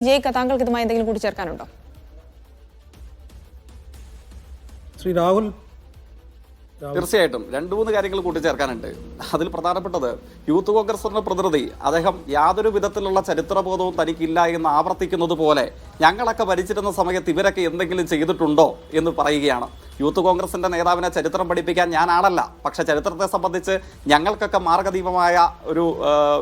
ജയിക്ക താങ്കൾക്ക് ഇതുമായി എന്തെങ്കിലും കൂട്ടിച്ചേർക്കാനുണ്ടോ? ശ്രീ രാഹുൽ, തീർച്ചയായിട്ടും 2-3 കാര്യങ്ങൾ കൂട്ടിച്ചേർക്കാനുണ്ട്. അതിൽ പ്രധാനപ്പെട്ടത് യൂത്ത് കോൺഗ്രസിന്റെ പ്രതിനിധി അദ്ദേഹം യാതൊരു വിധത്തിലുള്ള ചരിത്രബോധവും തനിക്കില്ല എന്ന് ആവർത്തിക്കുന്നത് പോലെ ഞങ്ങളൊക്കെ ഭരിച്ചിരുന്ന സമയത്ത് ഇവരൊക്കെ എന്തെങ്കിലും ചെയ്തിട്ടുണ്ടോ എന്ന് പറയുകയാണ്. യൂത്ത് കോൺഗ്രസിന്റെ നേതാവിനെ ചരിത്രം പഠിപ്പിക്കാൻ ഞാനാണല്ല, പക്ഷെ ചരിത്രത്തെ സംബന്ധിച്ച് ഞങ്ങൾക്കൊക്കെ മാർഗദീപമായ ഒരു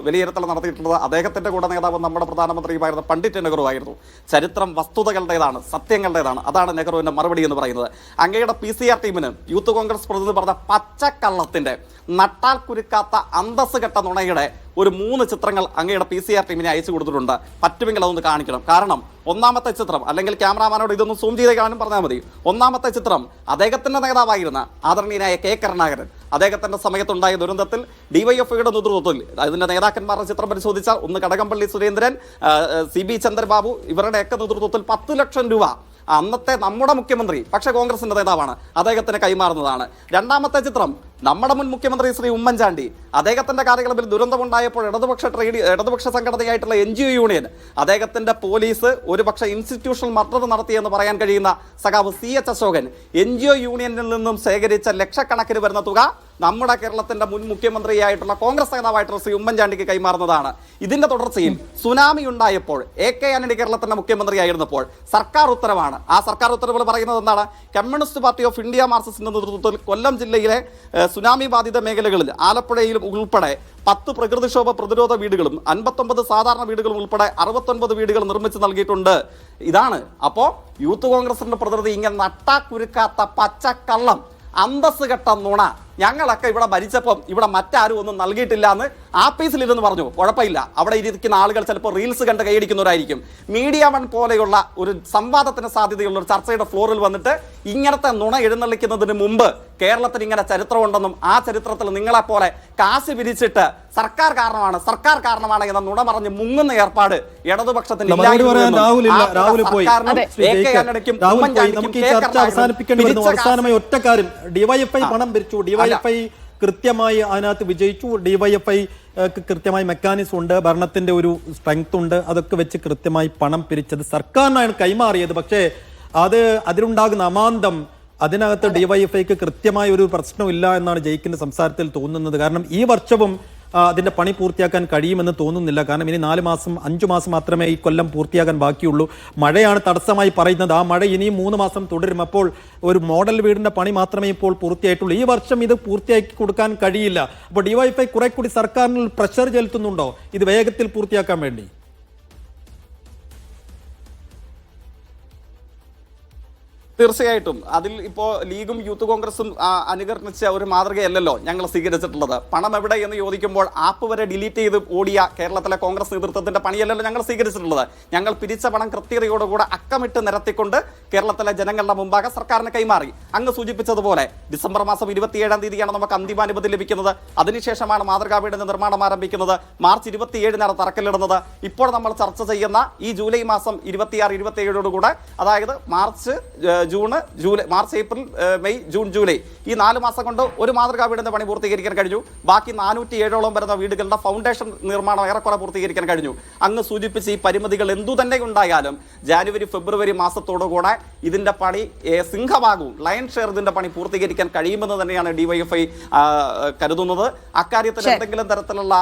വിലയിരുത്തൽ നടത്തിയിട്ടുള്ളത് അദ്ദേഹത്തിന്റെ കൂടെ നേതാവ് നമ്മുടെ പ്രധാനമന്ത്രിയുമായിരുന്ന പണ്ഡിറ്റ് നെഹ്റു ആയിരുന്നു. ചരിത്രം വസ്തുതകളുടേതാണ്, സത്യങ്ങളുടേതാണ്. അതാണ് നെഹ്റുവിന്റെ മറുപടി എന്ന് പറയുന്നത്. അങ്ങയുടെ PCR ടീമിന് യൂത്ത് കോൺഗ്രസ് പ്രതിനിധി പറഞ്ഞ പച്ചക്കള്ളത്തിന്റെ നട്ടാൽ കുരുക്കാത്ത അന്തസ് കെട്ട നുണയുടെ ഒരു 3 ചിത്രങ്ങൾ അങ്ങയുടെ PCR ടീമിനെ അയച്ചു കൊടുത്തിട്ടുണ്ട്. പറ്റുമെങ്കിൽ അതൊന്ന് കാണിക്കണം. കാരണം ഒന്നാമത്തെ ചിത്രം, അല്ലെങ്കിൽ ക്യാമറാമാനോട് ഇതൊന്ന് സൂം ചെയ്ത് കാണാനും പറഞ്ഞാൽ മതി. ഒന്നാമത്തെ ചിത്രം അദ്ദേഹത്തിന്റെ നേതാവായിരുന്ന ആദരണീയനായ കെ കരുണാകരൻ അദ്ദേഹത്തിന്റെ സമയത്തുണ്ടായ ദുരന്തത്തിൽ ഡിവൈഎഫ്ഐയുടെ നേതൃത്വത്തിൽ അതിന്റെ നേതാക്കന്മാരുടെ ചിത്രം പരിശോധിച്ചാൽ ഒന്ന് കടകംപള്ളി സുരേന്ദ്രൻ, CB ചന്ദ്രബാബു ഇവരുടെയൊക്കെ നേതൃത്വത്തിൽ 10 ലക്ഷം രൂപ അന്നത്തെ നമ്മുടെ മുഖ്യമന്ത്രി, പക്ഷേ കോൺഗ്രസിന്റെ നേതാവാണ്, അദ്ദേഹത്തിന് കൈമാറുന്നതാണ്. രണ്ടാമത്തെ ചിത്രം നമ്മുടെ മുൻ മുഖ്യമന്ത്രി ശ്രീ ഉമ്മൻചാണ്ടി അദ്ദേഹത്തിന്റെ കാര്യങ്ങളിൽ ദുരന്തമുണ്ടായപ്പോൾ ഇടതുപക്ഷ സംഘടനയായിട്ടുള്ള NGO യൂണിയൻ അദ്ദേഹത്തിന്റെ പോലീസ് ഒരുപക്ഷെ ഇൻസ്റ്റിറ്റ്യൂഷണൽ മർഡർ നടത്തിയെന്ന് പറയാൻ കഴിയുന്ന സഖാവ് CH അശോകൻ NGO യൂണിയനിൽ നിന്നും ശേഖരിച്ച ലക്ഷക്കണക്കിന് വരുന്ന തുക നമ്മുടെ കേരളത്തിന്റെ മുൻ മുഖ്യമന്ത്രിയായിട്ടുള്ള കോൺഗ്രസ് നേതാവായിട്ടുള്ള ശ്രീ ഉമ്മൻചാണ്ടിക്ക് കൈമാറുന്നതാണ്. ഇതിന്റെ തുടർച്ചയിൽ സുനാമി ഉണ്ടായപ്പോൾ AK ആന്റണി കേരളത്തിന്റെ മുഖ്യമന്ത്രിയായിരുന്നപ്പോൾ സർക്കാർ ഉത്തരവാണ്. ആ സർക്കാർ ഉത്തരവുകൾ പറയുന്നത് എന്താണ്? കമ്മ്യൂണിസ്റ്റ് പാർട്ടി ഓഫ് ഇന്ത്യ മാർക്സിസ്റ്റിന്റെ നേതൃത്വത്തിൽ കൊല്ലം ജില്ലയിലെ സുനാമി ബാധിത മേഖലകളിൽ ആലപ്പുഴയിലും ഉൾപ്പെടെ 10 പ്രകൃതിക്ഷോഭ പ്രതിരോധ വീടുകളും 59 സാധാരണ വീടുകളും ഉൾപ്പെടെ 69 വീടുകൾ നിർമ്മിച്ച് നൽകിയിട്ടുണ്ട്. ഇതാണ്. അപ്പോൾ യൂത്ത് കോൺഗ്രസിന്റെ പ്രതിനിധി ഇങ്ങനെ നട്ടാക്കുരുക്കാത്ത പച്ചക്കള്ളം, അന്തസ് കെട്ട നുണ, ഞങ്ങളൊക്കെ ഇവിടെ ഭരിച്ചപ്പം ഇവിടെ മറ്റാരും ഒന്നും നൽകിയിട്ടില്ല എന്ന് ആപ്പീസിലിരുന്ന് പറഞ്ഞു. കുഴപ്പമില്ല, അവിടെ ഇരിക്കുന്ന ആളുകൾ ചിലപ്പോൾ റീൽസ് കണ്ട് കൈയടിക്കുന്നവരായിരിക്കും. മീഡിയ വൺ പോലെയുള്ള ഒരു സംവാദത്തിന് സാധ്യതയുള്ള ഒരു ചർച്ചയുടെ ഫ്ലോറിൽ വന്നിട്ട് ഇങ്ങനത്തെ നുണ എഴുന്നള്ളിക്കുന്നതിന് മുമ്പ് കേരളത്തിന് ഇങ്ങനെ ചരിത്രമുണ്ടെന്നും ആ ചരിത്രത്തിൽ നിങ്ങളെപ്പോലെ കാശ് പിരിച്ചിട്ട് സർക്കാർ കാരണമാണ് എന്ന നുണ പറഞ്ഞ് മുങ്ങുന്ന ഏർപ്പാട് ഇടതുപക്ഷത്തിന് ഒറ്റ കാര്യം, ഡിവൈഎഫ്ഐ പണം പിരിച്ചു, ഡിവൈഎഫ്ഐ കൃത്യമായി അതിനകത്ത് വിജയിച്ചു, ഡിവൈഎഫ്ഐ കൃത്യമായി മെക്കാനിസം ഉണ്ട്, ഭരണത്തിന്റെ ഒരു സ്ട്രെങ്ത് ഉണ്ട്, അതൊക്കെ വെച്ച് കൃത്യമായി പണം പിരിച്ചത് സർക്കാരിനാണ് കൈമാറിയത്. പക്ഷേ അതിലുണ്ടാകുന്ന അമാന്തം, അതിനകത്ത് ഡിവൈഎഫ്ഐക്ക് കൃത്യമായ ഒരു പ്രശ്നമില്ല എന്നാണ് ജയിക്കിന്റെ സംസാരത്തിൽ തോന്നുന്നത്. കാരണം ഈ വർഷവും അതിന്റെ പണി പൂർത്തിയാക്കാൻ കഴിയുമെന്ന് തോന്നുന്നില്ല. കാരണം ഇനി 5 മാസം മാത്രമേ ഈ കൊല്ലം പൂർത്തിയാക്കാൻ ബാക്കിയുള്ളൂ. മഴയാണ് തടസ്സമായി പറയുന്നത്. ആ മഴ ഇനിയും 3 മാസം തുടരും. അപ്പോൾ ഒരു മോഡൽ വീടിന്റെ പണി മാത്രമേ ഇപ്പോൾ പൂർത്തിയായിട്ടുള്ളൂ. ഈ വർഷം ഇത് പൂർത്തിയാക്കി കൊടുക്കാൻ കഴിയില്ല. അപ്പോൾ ഡിവൈഎഫ്ഐ കുറെ കൂടി സർക്കാരിന് പ്രഷർ ചെലുത്തുന്നുണ്ടോ ഇത് വേഗത്തിൽ പൂർത്തിയാക്കാൻ വേണ്ടി? തീർച്ചയായിട്ടും അതിൽ ഇപ്പോൾ ലീഗും യൂത്ത് കോൺഗ്രസും അനുകരണിച്ച ഒരു മാതൃകയല്ലല്ലോ ഞങ്ങൾ സ്വീകരിച്ചിട്ടുള്ളത്. പണം എവിടെ എന്ന് ചോദിക്കുമ്പോൾ ആപ്പ് വരെ ഡിലീറ്റ് ചെയ്ത് ഓടിയ കേരളത്തിലെ കോൺഗ്രസ് നേതൃത്വത്തിന്റെ പണിയല്ലല്ലോ ഞങ്ങൾ സ്വീകരിച്ചിട്ടുള്ളത്. ഞങ്ങൾ പിരിച്ച പണം കൃത്യതയോടുകൂടെ അക്കമിട്ട് നിരത്തിക്കൊണ്ട് കേരളത്തിലെ ജനങ്ങളുടെ മുമ്പാകെ സർക്കാരിന് കൈമാറി. അങ്ങ് സൂചിപ്പിച്ചതുപോലെ ഡിസംബർ മാസം 27-ാം തീയതിയാണ് നമുക്ക് അന്തിമാനുമതി ലഭിക്കുന്നത്. അതിനുശേഷമാണ് മാതൃകാ വീടിന്റെ നിർമ്മാണം ആരംഭിക്കുന്നത്. മാർച്ച് 27-നാണ് തറക്കല്ലിടുന്നത്. ഇപ്പോൾ നമ്മൾ ചർച്ച ചെയ്യുന്ന ഈ ജൂലൈ മാസം 26-27 അതായത് March April May June July ഈ 4 മാസം കൊണ്ട് ഒരു മാതൃകാ വീടിന്റെ പണി പൂർത്തീകരിക്കാൻ കഴിഞ്ഞു. ബാക്കി 407ഓളം വരുന്ന വീടുകളുടെ ഫൗണ്ടേഷൻ നിർമ്മാണം ഏറെക്കുറെ പൂർത്തീകരിക്കാൻ കഴിഞ്ഞു. അങ്ങ് സൂചിപ്പിച്ച് ഈ പരിമിതികൾ എന്തു തന്നെ ഉണ്ടായാലും ജാനുവരി ഫെബ്രുവരി മാസത്തോടുകൂടെ ഇതിന്റെ പണി സിംഹഭാഗവും ലയൺ ഷെയർ ഇതിന്റെ പണി പൂർത്തീകരിക്കാൻ കഴിയുമെന്ന് തന്നെയാണ് ഡിവൈഎഫ്ഐ കരുതുന്നത്. അക്കാര്യത്തിൽ എന്തെങ്കിലും തരത്തിലുള്ള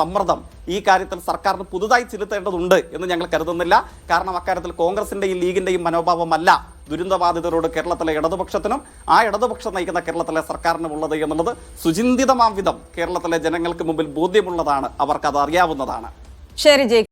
സമ്മർദ്ദം ഈ കാര്യത്തിൽ സർക്കാരിന് പുതുതായി ചെലുത്തേണ്ടതുണ്ട് എന്ന് ഞങ്ങൾ കരുതുന്നില്ല. കാരണം അക്കാര്യത്തിൽ കോൺഗ്രസിന്റെയും ലീഗിന്റെയും മനോഭാവമല്ല ദുരന്തബാധിതരോട് കേരളത്തിലെ ഇടതുപക്ഷത്തിനും ആ ഇടതുപക്ഷം നയിക്കുന്ന കേരളത്തിലെ സർക്കാരിനും ഉള്ളത് എന്നുള്ളത് സുചിന്തിതമാം വിധം കേരളത്തിലെ ജനങ്ങൾക്ക് മുമ്പിൽ ബോധ്യമുള്ളതാണ്. അവർക്കത് അറിയാവുന്നതാണ്. ശരി ജയിക്ക്.